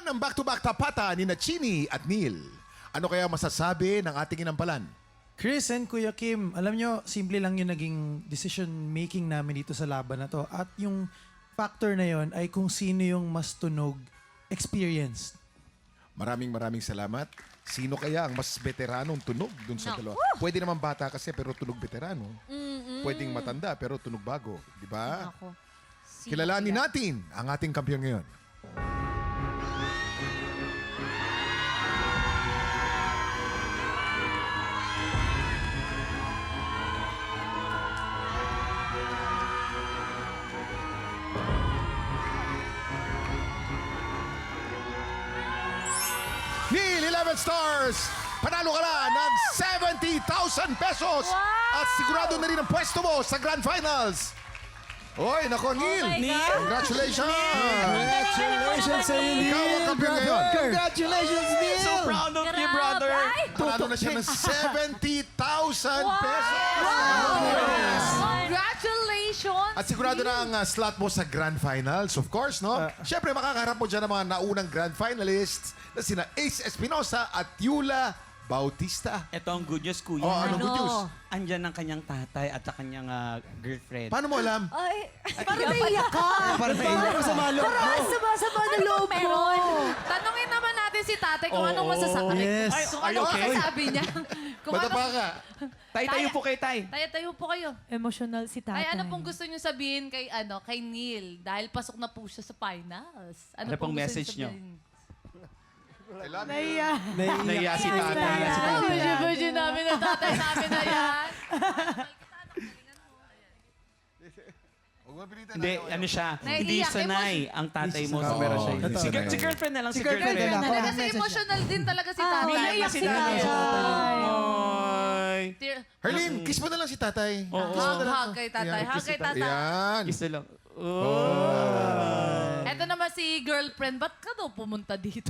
ang back-to-back tapatan ni Chini at Neil. Ano kaya masasabi ng ating inampalan? Chris and Kuya Kim, alam nyo, simple lang yung naging decision-making namin dito sa laban na to. At yung factor na yon ay kung sino yung mas tunog, experienced. Maraming salamat. Sino kaya ang mas veteranong tunog dun sa dalawa? Pwede naman bata kasi pero tunog veterano. Pwedeng matanda pero tunog bago. Di ba? Ako. Kilalanin natin ang ating kampiyon ngayon. Neil, 11 stars! Panalo ka na ng 70,000 pesos! At sigurado na rin ang pwesto mo sa Grand Finals! Oy, nako, Neil! my God. Congratulations! Congratulations sa iyo, Ikaw ang kampiyon ngayon. Congratulations, Neil! So proud of you, brother. Ay! Panalo na siya ng 70,000 pesos! Congratulations! At sigurado na ang slot mo sa Grand Finals, of course, no? Siyempre, makakaharap mo dyan ang mga naunang Grand Finalists na sina Ace Espinosa at Yula Bautista. Ito ang good news, kuya. Oh, anong good news? Andyan ang kanyang tatay at sa kanyang girlfriend. Paano mo alam? Ay, parang naiyak ka. Parang naiyak sa malo. Parang sumasama na loob mo. Tanungin naman natin si tatay kung anong masasabi. Yes. Kung Are you anong okay? masasabi niya. Kung Bata pa ka. Tay, tayo po kay tay. Tayo po kayo. Emotional si tatay. Ay, ano pong gusto niyo sabihin kay Neil? Dahil pasok na po siya sa finals. Ano pong gusto message niyo? sabihin? Naiya. Naiya si tatay. Ay, virgin namin ang tatay namin na yan. Hindi, ano siya, Naiiyak, hindi sanay ang tatay mo sa camera siya. Si, Sanay. si girlfriend na lang, si girlfriend girlfriend. na lang. Kasi emotional din talaga si tatay. naiyak si si tatay. tatay. Oy. Herlin, kiss mo na lang si tatay. Oo. Hug kay tatay. Ayan, Hug kiss kay si tatay. tatay. Ayan. Isa lang. Oh. Eto naman si girlfriend. Ba't ka daw pumunta dito?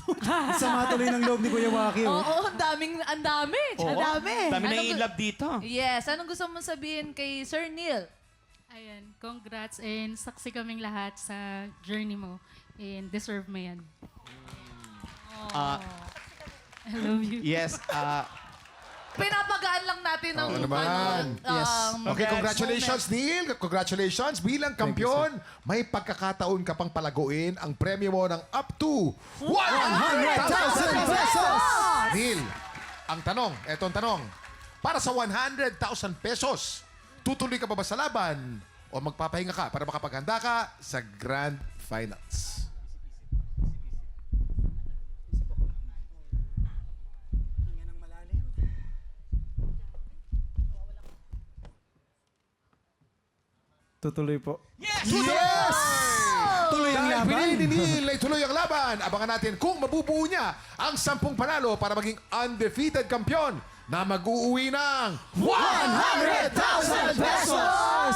Sama tuloy ng loob ni Kuya Waki. Oo, ang dami. Oo. Dami. Dami na Anong in love dito. Yes. Anong gusto mong sabihin kay Sir Neil? Ayan, congrats and saksi kaming lahat sa journey mo. And deserve mo yan. Ah, I love you. yes, Pinapagaan lang natin ang... Oo naman. Okay, congratulations, Neil. Congratulations. Bilang kampiyon, may pagkakataon ka pang palaguin ang premyo mo ng up to 100,000 pesos! Neil, ang tanong, eto ang tanong. Para sa 100,000 pesos, tutuloy ka pa ba sa laban o magpapahinga ka para makapaghanda ka sa Grand Finals? Tutuloy po. Yes! Tuloy ang Dahil laban. pinili ni Neil ay tuloy ang laban, abangan natin kung mabubuo niya ang 10 panalo para maging undefeated kampiyon na mag-uuwi ng 100,000 pesos!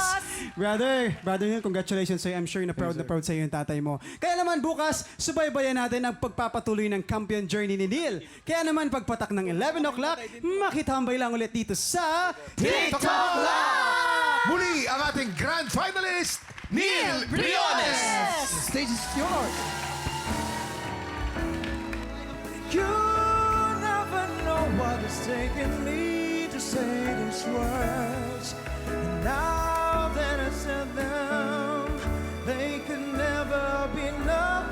Brother Neil, congratulations sa'yo. I'm sure na proud sa'yo yung tatay mo. Kaya naman bukas, subaybayan natin ang pagpapatuloy ng champion journey ni Neil. Kaya naman pagpatak ng 11 o'clock, makitambay lang ulit dito sa TikTok Live! Muli ang ating grand finalist, Neil Briones! Stage is yours. You never know what it's taken me to say these words. And now that I said them, they could never be enough.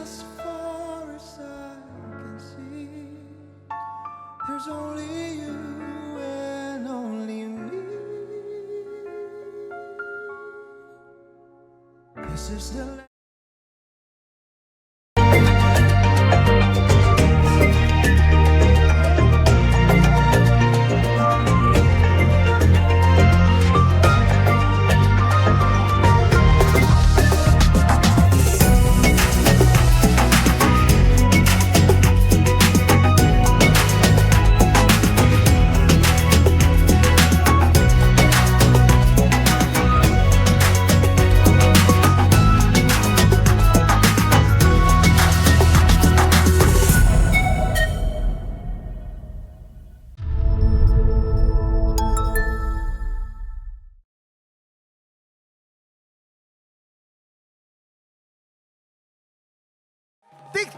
As far as I can see, there's only you and only me. This is the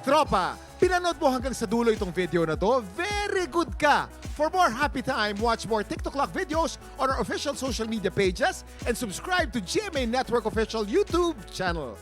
Tropa, pinanood mo hanggang sa dulo itong video na to, very good ka! For more happy time, watch more TikTok Lock videos on our official social media pages and subscribe to GMA Network official YouTube channel.